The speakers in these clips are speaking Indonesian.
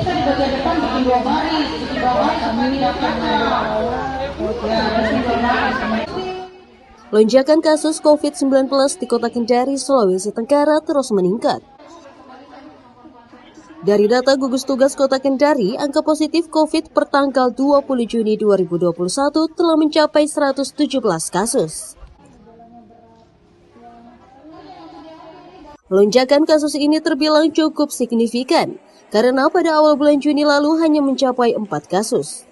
Bisa di bagian depan bikin 2 baris, di bawah kami akan Lonjakan kasus COVID-19 di Kota Kendari, Sulawesi Tenggara terus meningkat. Dari data gugus tugas Kota Kendari, angka positif COVID per tanggal 20 Juni 2021 telah mencapai 117 kasus. Lonjakan kasus ini terbilang cukup signifikan, karena pada awal bulan Juni lalu hanya mencapai 4 kasus.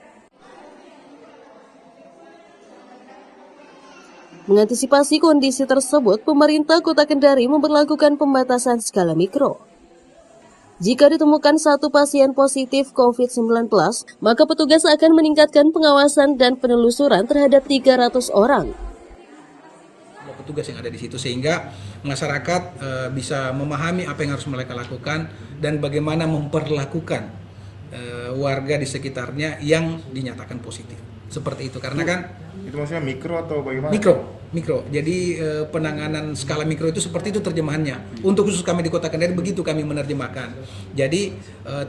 Mengantisipasi kondisi tersebut, pemerintah Kota Kendari memberlakukan pembatasan skala mikro. Jika ditemukan satu pasien positif COVID-19, maka petugas akan meningkatkan pengawasan dan penelusuran terhadap 300 orang. Petugas yang ada di situ sehingga masyarakat bisa memahami apa yang harus mereka lakukan dan bagaimana memperlakukan warga di sekitarnya yang dinyatakan positif. Seperti itu, karena kan itu maksudnya mikro atau bagaimana? Mikro. Jadi penanganan skala mikro itu seperti itu terjemahannya. Untuk khusus kami di Kota Kendari begitu kami menerjemahkan. Jadi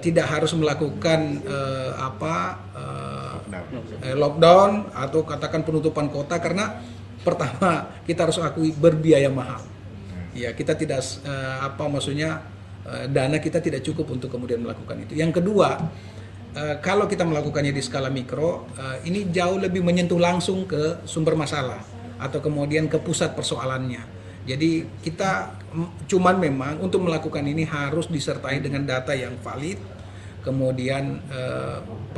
tidak harus melakukan lockdown atau katakan penutupan kota, karena pertama kita harus akui berbiaya mahal. Ya, kita tidak dana kita tidak cukup untuk kemudian melakukan itu. Yang kedua, kalau kita melakukannya di skala mikro, ini jauh lebih menyentuh langsung ke sumber masalah atau kemudian ke pusat persoalannya. Jadi kita cuman memang untuk melakukan ini harus disertai dengan data yang valid, kemudian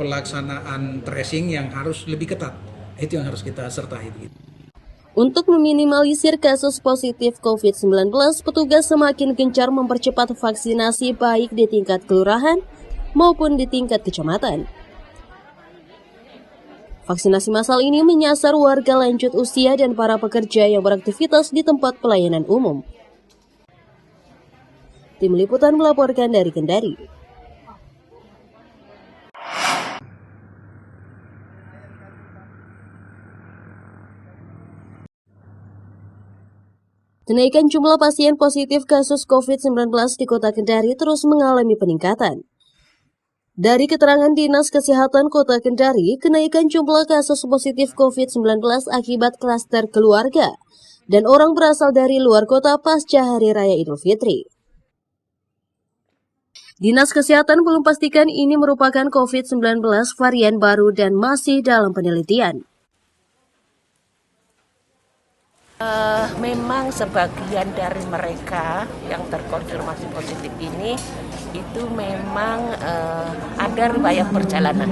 pelaksanaan tracing yang harus lebih ketat. Itu yang harus kita sertai. Untuk meminimalisir kasus positif COVID-19, petugas semakin gencar mempercepat vaksinasi baik di tingkat kelurahan maupun di tingkat kecamatan. Vaksinasi massal ini menyasar warga lanjut usia dan para pekerja yang beraktivitas di tempat pelayanan umum. Tim Liputan melaporkan dari Kendari. Kenaikan jumlah pasien positif kasus COVID-19 di Kota Kendari terus mengalami peningkatan. Dari keterangan Dinas Kesehatan Kota Kendari, kenaikan jumlah kasus positif COVID-19 akibat klaster keluarga dan orang berasal dari luar kota pasca Hari Raya Idul Fitri. Dinas Kesehatan belum pastikan ini merupakan COVID-19 varian baru dan masih dalam penelitian. Memang sebagian dari mereka yang terkonfirmasi positif ini itu memang ada riwayat perjalanan.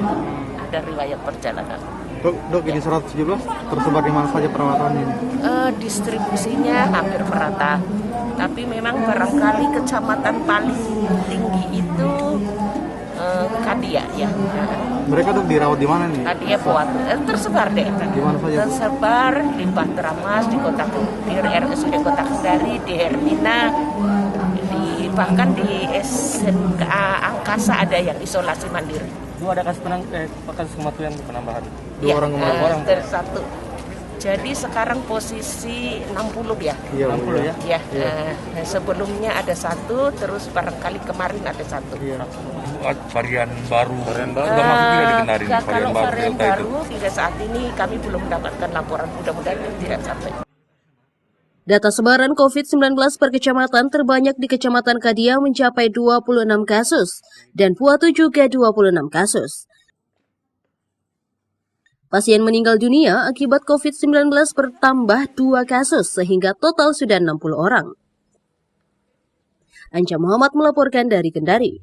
Dok, ini 117 tersebar di mana saja perawatan ini? Distribusinya hampir merata, tapi memang barangkali kecamatan paling tinggi itu Kadia ya. Mereka tuh dirawat di mana nih? Kadia Puat tersebar deh. Di mana saja? Tersebar di Bahteramas, di Kota Kendari, RSUD Kota Kendari, di Hermina, bahkan di SMK Angkasa ada yang isolasi mandiri. Ada kasus kematian penambahan. Dua orang. Satu. Jadi sekarang posisi 60 ya. Iya, 60 ya. Ya. Sebelumnya ada satu, terus barangkali kemarin ada satu. Iya. Varian baru. Sudah masuk tidak di Kendari. Kalau varian baru hingga saat ini kami belum mendapatkan laporan, mudah-mudahan tidak sampai. Data sebaran COVID-19 per kecamatan terbanyak di Kecamatan Kadia mencapai 26 kasus dan Puatu juga 26 kasus. Pasien meninggal dunia akibat COVID-19 bertambah 2 kasus sehingga total sudah 60 orang. Anca Muhammad melaporkan dari Kendari.